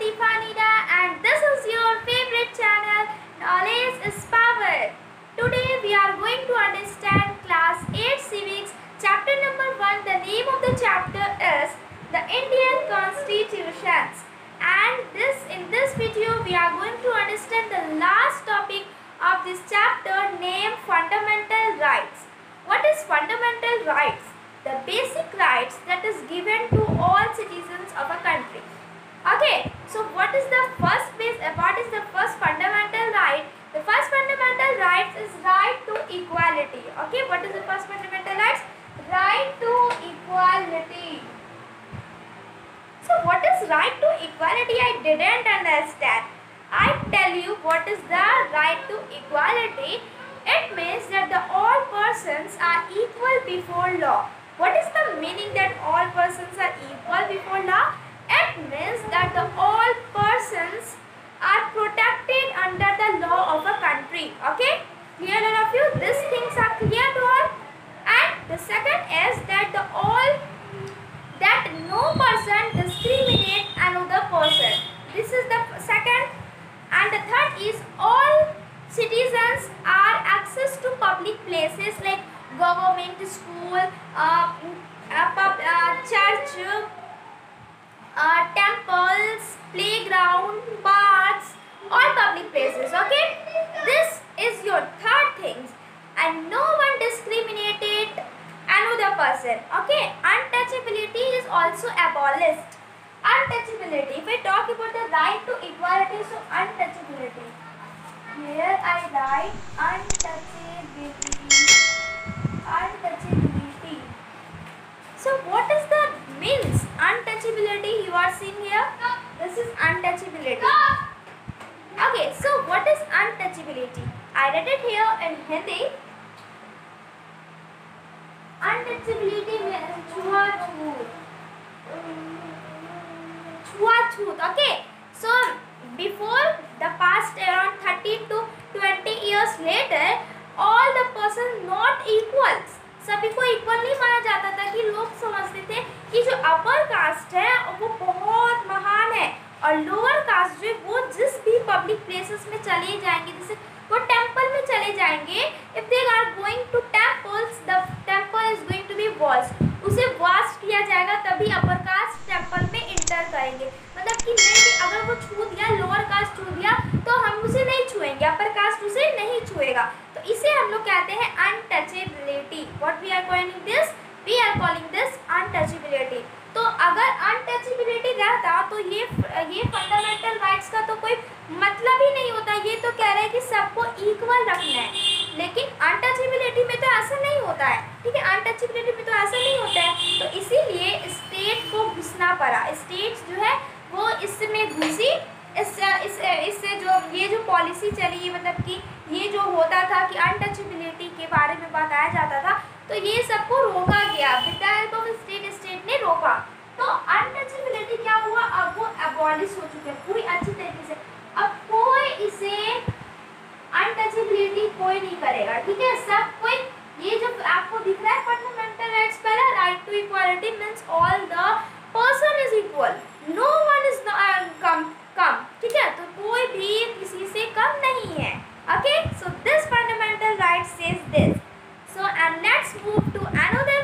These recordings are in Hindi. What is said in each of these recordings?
Deepanida and this is your favorite channel, Knowledge is Power. Today we are going to understand class 8 civics, chapter number 1. The name of the chapter is the Indian Constitutions, and in this video we are going to understand the last topic of this chapter named fundamental rights. What is fundamental rights? The basic rights that is given to all citizens of a country. Okay, so what is the first fundamental right? The first fundamental right is right to equality. Okay, what is the first fundamental rights? Right to equality. So what is right to equality? I didn't understand. I tell you what is the right to equality. It means that all persons are equal before law. What is the meaning that all persons are equal before law? It means that all persons are protected under the law of a country. Okay? Clear all of you? These things are clear to all. And the second is that no person discriminate another person. This is the second. And the third is all citizens are access to public places like government, school, church, temples, playground, parks, all public places. Okay, this is your third thing. And no one discriminated another person. Okay, untouchability is also abolished. Untouchability, if I talk about the right to equality, so untouchability, here I write untouchability. So what is the means untouchability you are seeing here? This is untouchability. Okay, so what is untouchability? I read it here in Hindi. Untouchability means छुआछूत. Okay, so before the past around 30 to 20 years later, all the persons not equals. सभी को इक्वल नहीं माना जाता था कि लोग समझते थे कि जो अपर कास्ट है वो बहुत महान है और लोअर कास्ट जो है वो जिस भी पब्लिक प्लेसेस में चले जाएंगे, जैसे वो टेंपल में चले जाएंगे, if they are going to temples, the temple is going to be washed, उसे वॉस्ट किया जाएगा तभी अपर कास्ट टेंपल में इंटर करेंगे. मतलब कि नहीं, अगर वो छू दिया, लोअर कास्ट छू दिया तो हम उसे नहीं छुएंगे, अपर कास्ट उसे नहीं छुएगा. तो इसे हम लोग कहते हैं untouchability. What we are calling this? We are calling this untouchability. तो अगर अनटचेबिलिटी रहता तो ये फंडामेंटल राइट्स का तो कोई मतलब ही नहीं होता. ये तो कह रहे हैं कि सबको इक्वल रखना है, लेकिन अनटचेबिलिटी में तो ऐसा नहीं होता है. ठीक है, अनटचेबिलिटी में तो ऐसा नहीं होता है. तो इसीलिए स्टेट को घुसना पड़ा. स्टेट जो है वो इसमें घुसी. इससे जो पॉलिसी चली, मतलब कि ये जो होता था कि अनटचेबिलिटी के बारे में बताया जाता था, तो ये सबको रोका गया with the help of state ने रोका. तो अनटचेबिलिटी क्या हुआ? अब वो अबॉलिश हो चुके हैं पूरी अच्छी तरीके से. अब कोई इसे अनटचेबिलिटी कोई नहीं करेगा. ठीक है, सब कोई, ये जो आपको दिख रहा है फंडामेंटल राइट्स, पहला right to equality means all the person is equal, no one is कम. ठीक है, तो कोई भी किसी से कम नहीं है. Okay, so this fundamental right says this. So and let's move to another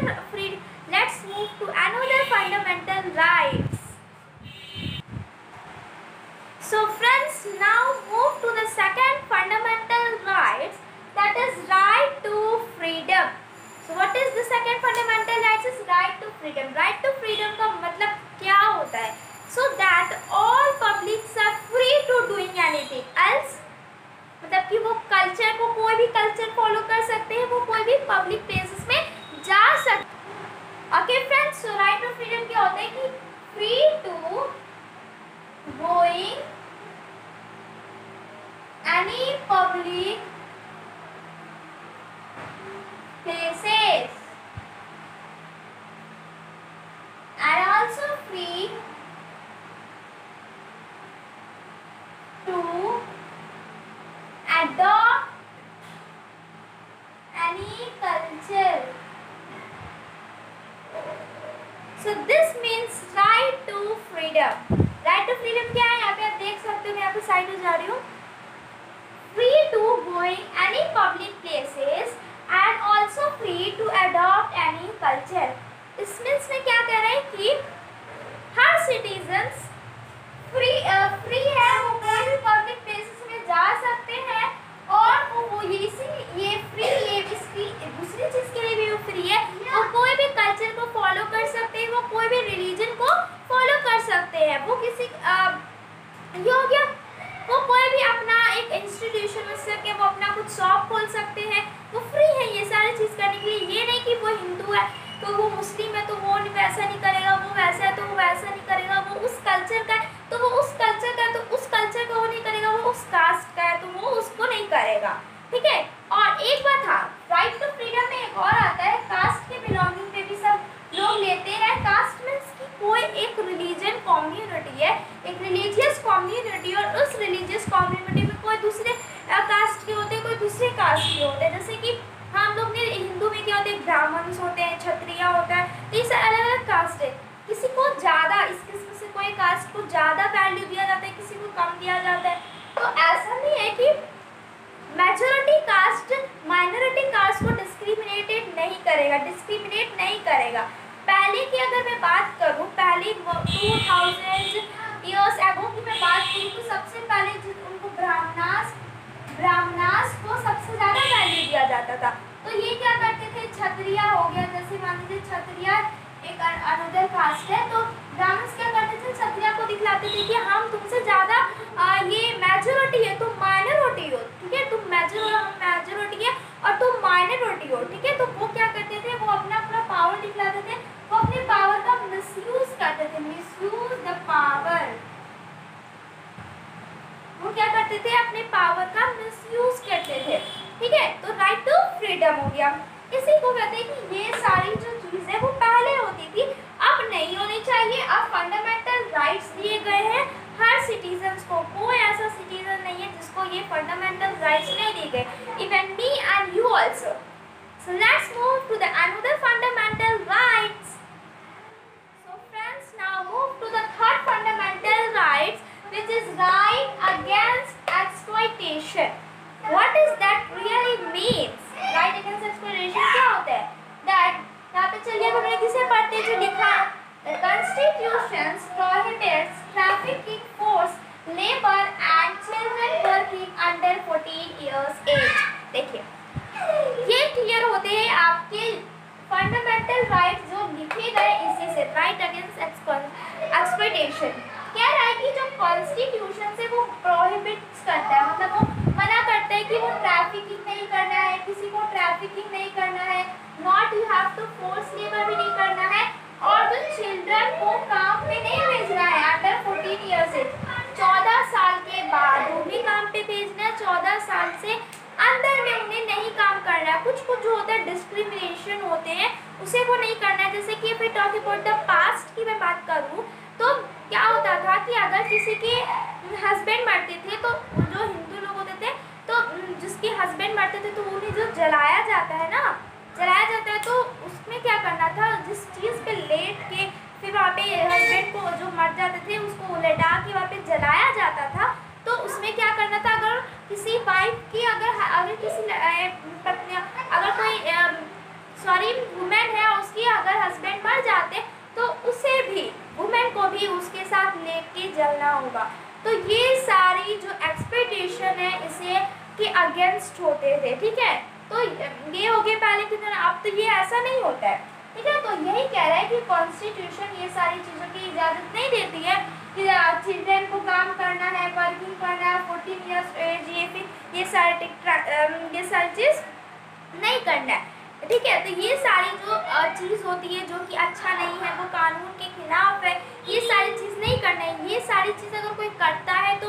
fundamental rights. So friends, now move to the second fundamental rights, that is right to freedom. So what is the second fundamental rights? Is right to freedom. Right to freedom का मतलब क्या होता है? So that all publics are free to doing anything else. मतलब कि वो कल्चर को, कोई भी कल्चर फॉलो कर सकते हैं, वो कोई भी पब्लिक प्लेसेस में जा सकते. Okay friends, so right to freedom क्या होता है कि free to going any public places and also free to adopt any culture. So this means right to freedom. Right to freedom क्या है? यहाँ साइड में जा रही हूँ। Free to going any public places and also free to adopt any culture. इसमें क्या कह रहे हैं कि हर सिटीजन्स फ्री है, वो कोई भी पब्लिक प्लेसेस में जा सकते हैं और वो ये फ्री, ये दूसरी चीज़ के लिए भी वो फ्री है। वो कोई भी कल्चर को फॉलो कर सकते हैं, वो कोई भी रिलीजन को फॉलो कर सकते हैं। वो किसी ये हो गया, वो कोई भी अपना एक इंस्टीट्यूशन में सके, वो अपना कुछ शॉप खोल सकते हैं, वो फ्री है ये सारी चीज़ करने के लिए। ये नहीं कि वो हिंदू है तो वो मुस्लिम है तो वो वैसा नहीं करेगा, वो वैसा है तो वो वैसा नहीं करेगा, वो उस कल्चर का है तो वो उस कल्चर का है तो उस कल्चर का वो नहीं करेगा, वो उस कास्ट का है तो वो उसको नहीं करेगा, ठीक है। और एक बात, हाँ, राइट टू फ्रीडम में एक और आता है, कास्ट के बिलोंगिंग पे भी सब लोग लेते हैं। कास्ट मीन्स कि कोई एक रिलीजन कम्युनिटी है, एक रिलीजियस कम्युनिटी, और उस रिलीजियस कम्युनिटी में कोई दूसरे कास्ट के होते हैं, कोई दूसरे कास्ट के होते हैं। जैसे कि हम लोग ने हिंदू में क्या होते हैं, ब्राह्मण होते हैं, क्षत्रिय होता है, तो ये अलग अलग कास्ट है। किसी को ज़्यादा, इस किस्म से कोई कास्ट को ज़्यादा वैल्यू दिया जाता है, किसी को कम दिया जाता है। तो ऐसा नहीं है कि मेजॉरिटी कास्ट माइनॉरिटी कास्ट को डिस्क्रिमिनेट नहीं करेगा। पहले की अगर मैं बात करूँ, पहले 2000 ईयर्स एगो की मैं बात करूँ, तो सबसे पहले उनको ब्राह्मणास को सबसे ज़्यादा वैल्यू दिया जाता था। तो ये क्या करते थे, क्षत्रिय हो गया, जैसे मान लीजिए क्षत्रिय एक अनदर कास्ट है, तो ब्राह्मण क्या करते थे, क्षत्रिय को दिखलाते थे कि हम तुमसे ज़्यादा ये मेजॉरिटी है, तुम माइनॉरिटी हो, ठीक है, तुम हम मेजॉरिटी है और तुम माइनॉरिटी हो, ठीक है। तो वो क्या करते थे, वो अपना पावर दिखलाते थे, वो अपने पावर का मिसयूज करते थे, मिसयूज द पावर। वो क्या करते थे, अपने पावर का मिसयूज करते थे, ठीक है। तो राइट टू फ्रीडम हो गया। इसी को कहते हैं कि ये सारी जो चीज़ें वो पहले होती थी, अब नहीं होनी चाहिए। अब फंडामेंटल राइट्स दिए गए हैं हर सिटीजन्स को, कोई ऐसा सिटीजन नहीं है जिसको ये फंडामेंटल राइट्स नहीं दिए गए, even me and you also. So let's move to the another fundamental rights. So friends, now move to the third fundamental rights, which is right against exploitation. What is that really means? Right against exploitation क्या होता है? That यहाँ पे चलिए हम लोग किसे पढ़ते हैं, जो लिखा है, the Constitution prohibits trafficking, forced labor and children working under 14 years age. देखिए ये क्लियर होते हैं आपके फंडामेंटल राइट्स जो लिखे गए इसी से, राइट अगेंस्ट एक्सप्लॉयटेशन। कह रहा है कि जो कॉन्स्टिट्यूशन से वो प्रोहिबिट्स करता है, मतलब वो मना करता है कि वो ट्रैफिकिंग नहीं करना है, किसी को ट्रैफिकिंग नहीं करना है, not you have to force labour भी नहीं करना है, और जो चिल्ड्रन को काम पे नहीं भेजना है अंडर 14 ईयर्स से, 14 साल के बाद उन्हें काम पे भेजना है, 14 साल से अंदर में उन्हें नहीं काम करना है। कुछ जो होता है डिस्क्रिमिनेशन होते हैं उसे वो नहीं करना है। जैसे कि फिर टॉक अबाउट द पास्ट की मैं बात करूँ तो क्या होता था कि अगर किसी के हस्बैंड मरते थे, तो जो हिंदू लोग होते थे, तो जिसके हस्बैंड मरते थे तो उन्हें जो जलाया जाता है, तो उसमें क्या करना था, जिस चीज़ पे लेट के फिर वहाँ पे हस्बैंड को जो मर जाते थे उसको लेटा के वहाँ पे जलाया जाता था। तो उसमें क्या करना था, अगर किसी वाइफ की अगर किसी पत्नी, अगर कोई वुमेन है, उसकी अगर हस्बैंड मर जाते तो उसे भी, वुमेन को भी उसके साथ लेके जलना होगा। तो ये सारी जो एक्सपेक्टेशन है इसे के अगेंस्ट होते थे, ठीक है। तो ये हो गए पहले की तरह, अब तो ये ऐसा नहीं होता है, ठीक है। तो यही कह रहा है कि कॉन्स्टिट्यूशन ये सारी चीज़ों की इजाज़त नहीं देती है कि चिल्ड्रन को काम करना है, वर्किंग करना है, 14 ईयर्स एज, ये सारी चीज़ नहीं करना है, ठीक है। तो ये सारी जो चीज़ होती है जो कि अच्छा नहीं है, वो कानून के खिलाफ है, ये सारी चीज़ नहीं करना है। ये सारी चीज़ अगर कोई करता है तो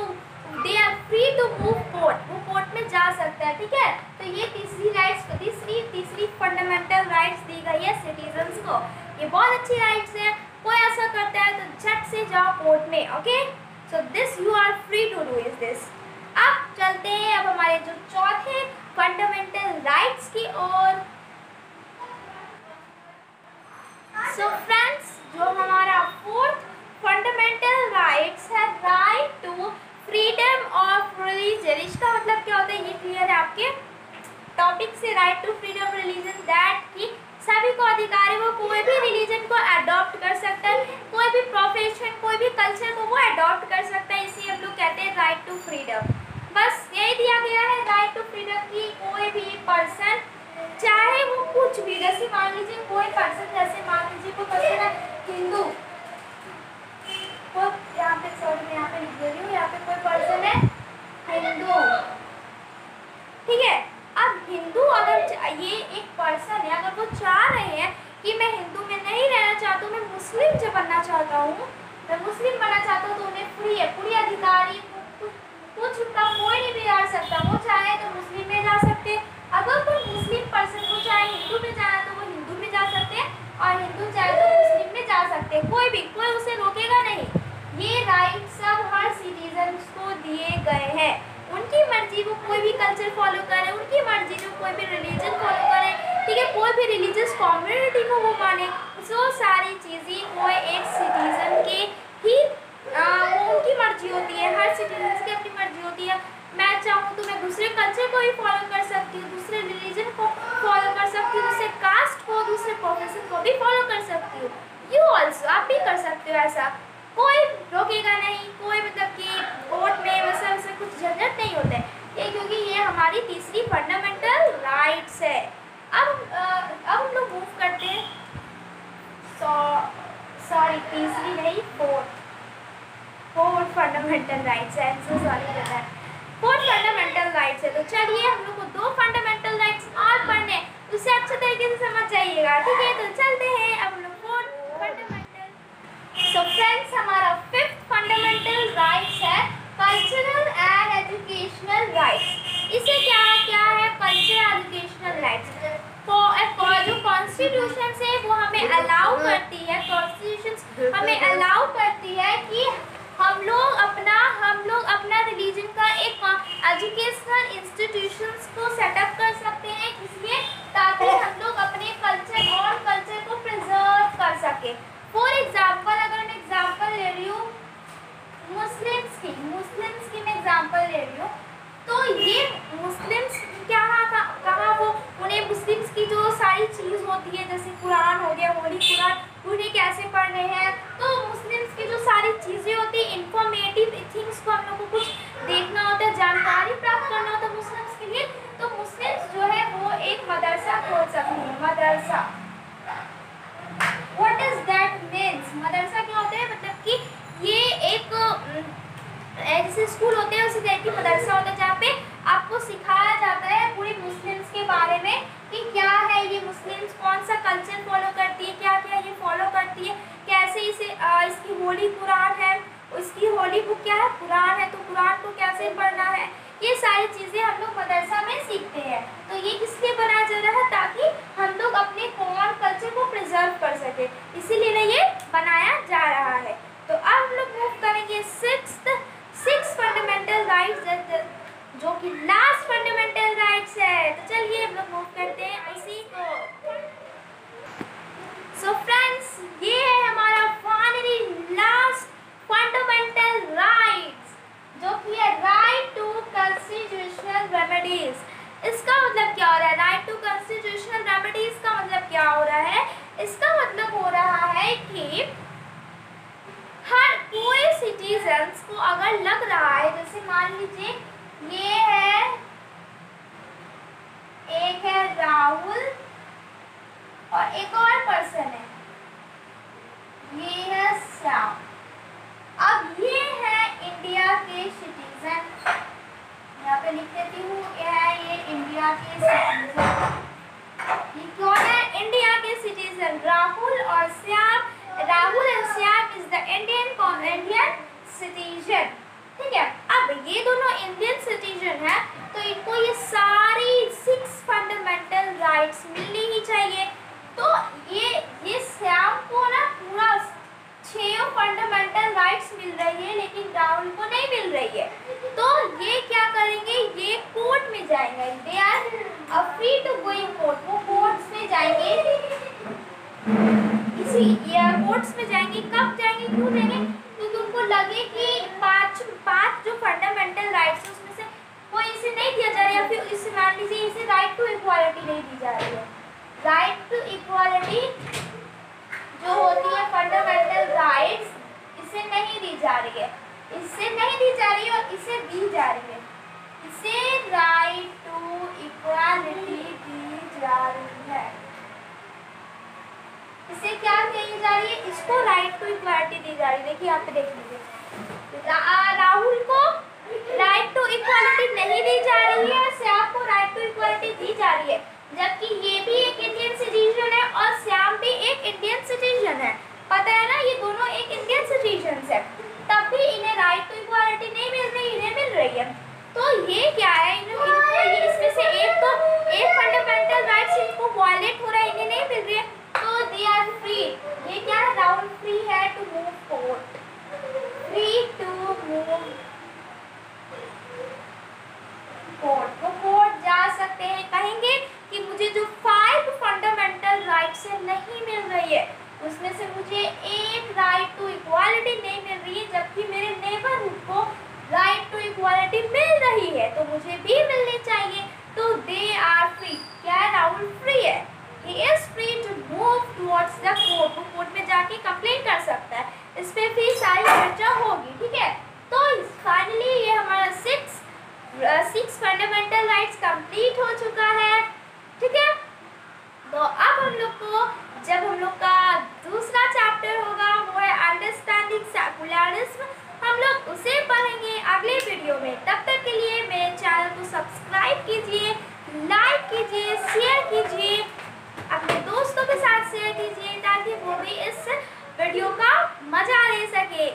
they are free to move court, वो कोर्ट में जा सकता है, ठीक है। तो ये तीसरी फंडामेंटल राइट्स दी गई है सिटीजन्स को। ये बहुत अच्छी राइट्स है, कोई ऐसा करता है तो झट से जाओ कोर्ट में, okay. So this you are free to do is this. अब चलते हैं अब हमारे जो चौथे फंडामेंटल राइट्स की ओर। सो फ्रेंड्स, जो हमारा फोर्थ फंडामेंटल राइट्स है, right to freedom of religion, इसका मतलब क्या होता है ये क्लियर है आपके टॉपिक से। Right to freedom religion that कि सभी को अधिकार है, वो कोई भी रिलीजन को अडॉप्ट कर सकता है, कोई भी प्रोफेशन कोई भी कल्चर को वो अडॉप्ट कर सकता है, इसी हम लोग कहते हैं राइट टू फ्रीडम। बस यही दिया गया है राइट टू फ्रीडम की कोई भी पर्सन चाहे वो कुछ भी, जैसे मान लीजिए कोई पर्सन, जैसे मान लीजिए कोई पर्सन है हिंदू, तो यहाँ पे सॉरी मैं यहाँ पे लिख दे रही हूँ, यहाँ पे कोई पर्सन है हिंदू, ठीक है। अब हिंदू अगर ये एक पर्सन है, अगर वो चाह रहे हैं कि मैं हिंदू में नहीं रहना चाहता हूँ, मैं मुस्लिम से बनना चाहता हूँ, मैं मुस्लिम बनना चाहता हूँ, तो उन्हें फ्री है, पूरी अधिकारी, कुछ उनका कोई नहीं बिगाड़ सकता। वो चाहे तो मुस्लिम में जा सकते, अगर कोई मुस्लिम पर्सन को चाहे हिंदू में जाना तो वो हिंदू में जा सकते हैं, और हिंदू चाहे तो मुस्लिम में जा सकते हैं, कोई उसे रोकेगा नहीं। ये राइट सब हर सिटीजन को दिए गए हैं, उनकी मर्जी वो कोई भी कल्चर फॉलो करे, उनकी मर्जी जो कोई भी रिलीजन फॉलो करे, ठीक है, कोई भी रिलीजियस कम्युनिटी को वो माने, सो सारी चीज़ें वो एक सिटीजन के ही वो उनकी मर्जी होती है, हर सिटीजन की अपनी मर्जी होती है। मैं चाहूँ तो मैं दूसरे कल्चर को भी फॉलो कर सकती हूँ, दूसरे रिलीजन को फॉलो कर सकती हूँ, दूसरे कास्ट को, दूसरे प्रोफेशन को भी फॉलो कर सकती हूँ। यू ऑल्सो, आप भी कर सकते हो ऐसा, कोई रोकेगा नहीं, कोई मतलब कि कोर्ट में वैसे कुछ झंझट नहीं होता है ये, क्योंकि ये हमारी तीसरी फंडामेंटल राइट्स है। अब हम लोग मूव करते हैं, सॉरी तीसरी नहीं फोर्थ फंडामेंटल राइट्स है, so sorry for that, fourth fundamental rights है। तो चलिए हम लोग को 2 फंडामेंटल राइट्स और पढ़ने, उसे अच्छे तरीके से समझ जाइएगा, ठीक है। तो चलते हैं अब हम लोग फोर्थ फंडामेंटल। सो फ्रेंड्स, हमारा 5th फंडामेंटल राइट्स है कल्चरल एंड एजुकेशनल राइट्स। इसे क्या है कल्चरल एजुकेशनल राइट्स। जो कॉन्स्टिट्यूशन से वो हमें अलाउ करती है, कॉन्स्टिट्यूशन हमें अलाउ करती है कि हम लोग अपना रिलीजन का एक एजुकेशनल इंस्टीट्यूशंस को सेटअप कर सकते हैं, इसलिए ताकि हम लोग अपने कल्चर को प्रिजर्व कर सके। फॉर एग्जाम्पल, अगर मैं एग्जाम्पल ले रही हूँ मुस्लिम्स की मैं एग्जाम्पल ले रही हूँ, तो ये मुस्लिम्स कहाँ वो उन्हें मुस्लिम्स की जो सारी चीज़ होती है, जैसे कुरान हो गया, होली कुरान, उन्हें कैसे पढ़ने हैं, तो मुस्लिम्स की जो सारी चीज़ें होती है, इंफॉर्मेटिव थिंग्स को हम लोग को कुछ देखना होता है, जानकारी प्राप्त करना होता है मुस्लिम्स के लिए, तो मुस्लिम्स जो है वो एक मदरसा खोल सकते हैं। मदरसा, व्हाट इज दैट मीन्स? मदरसा क्या होता है, मतलब कि ये एक जैसे स्कूल होते हैं उसी तरह की मदरसा होता है, जहाँ पे आपको सिखाया जाता है पूरे मुस्लिम्स के बारे में कि क्या है ये मुस्लिम्स, कौन सा कल्चर फॉलो करती है, क्या क्या ये फॉलो करती है, कैसे इसे इसकी होली कुरान है, उसकी होली बुक क्या है, कुरान है, तो कुरान को कैसे पढ़ना है, ये सारी चीज़ें हम लोग मदरसा में सीखते हैं। तो ये किस लिए बनाया जा रहा है, ताकि हम लोग अपने कॉमन कल्चर को प्रिजर्व कर सके, इसीलिए ना ये बनाया जा रहा है। तो अब हम लोग मूव करेंगे 6 फंडामेंटल राइट्स, जो कि लास्ट फंडामेंटल राइट्स है। तो चलिए हम लोग मूव करते हैं इसी को। सो फ्रेंड्स, ये है हमारा फाइनली लास्ट फंडामेंटल राइट्स, जो कि है राइट टू कॉन्स्टिट्यूशनल रेमेडीज। इसका मतलब क्या हो रहा है, राइट टू कॉन्स्टिट्यूशनल रेमेडीज का मतलब क्या हो रहा है? इसका मतलब हो रहा है कि हर कोई सिटीजन्स को अगर लग रहा है, जैसे मान लीजिए ये है, एक है राहुल और एक और पर्सन है, ये है श्याम। अब ये है इंडिया के सिटीजन, यहाँ पे लिख देती हूँ, ये इंडिया के सिटीजन। ये कौन है? इंडिया के सिटीजन राहुल और Shyam. Rahul and Shyam is the Indian citizen, ठीक है। अब ये दोनों इंडियन सिटीजन है, तो इनको ये सारी 6 फंडामेंटल राइट्स मिलनी ही चाहिए। तो ये श्याम को ना पूरा 6 फंडामेंटल राइट्स मिल रही है, लेकिन राहुल को नहीं मिल रही है। तो ये क्या करेंगे, ये कोर्ट में जाएंगे, they are free to go in court, वो कोर्ट्स में जाएंगे, कोर्ट्स में जाएंगे। कब जाएंगे, क्यों जाएंगे? क्योंकि उनको लगे कि 5 पांच जो फंडामेंटल राइट्स है उसमें से कोई इसे नहीं दिया जा रहा है, या फिर इसे मान लीजिए इसे राइट टू इक्वालिटी नहीं दी जा रही है। राइट टू इक्वालिटी जो होती है फंडामेंटल राइट्स, इसे नहीं दी जा रही है, इससे नहीं दी जा रही है और इसे दी जा रही है। इसे राइट टू इक्वालिटी दी जा रही है। इसे क्या कही जा रही है? इसको राइट टू इक्वालिटी दी जा रही है। देखिए यहाँ पे देख लीजिए, राहुल को राइट टू इक्वालिटी नहीं दी जा रही है, श्याम को राइट टू इक्वालिटी दी जा रही है, जबकि ये भी एक इंडियन सिटीजन है और श्याम भी एक इंडियन सिटीजन है। पता है ना, ये दोनों एक इंडियन सिटीजन है, तब भी इन्हें राइट टू इक्वालिटी नहीं मिल रही, इन्हें मिल रही है। तो ये क्या है, इनको ये इसमें से एक फंडामेंटल राइट्स इनको वायलेट हो रहा है, इन्हें नहीं मिल रही है, तो दे आर फ्री। ये क्या है, राहुल फ्री है to move court, free to move court. वो कोर्ट जा सकते हैं, कहेंगे कि मुझे जो 5 फंडामेंटल राइट्स है नहीं मिल रही है, उसमें से मुझे एक राइट टू इक्वालिटी नहीं मिल रही है, जबकि मेरे नेबरहुड को राइट टू इक्वालिटी मिल रही है, तो मुझे भी मिलनी चाहिए। तो दे आर फ्री। क्या है, राहुल फ्री है, he is free to move towards the court। वो कोर्ट में जाके कंप्लेन कर सकता है, इस पे भी सारी चर्चा होगी, ठीक है। तो फाइनली ये हमारा 6 फंडामेंटल राइट्स कंप्लीट हो चुका है, ठीक है। तो अब हम लोग को, जब हम लोग का दूसरा चैप्टर होगा वो है अंडरस्टैंडिंग सेकुलरिज्म, हम लोग उसे पढ़ेंगे अगले वीडियो में। तब तक के लिए मेरे चैनल को सब्सक्राइब कीजिए, लाइक कीजिए, शेयर कीजिए, अपने दोस्तों के साथ शेयर कीजिए, ताकि वो भी इस वीडियो का मजा ले सके।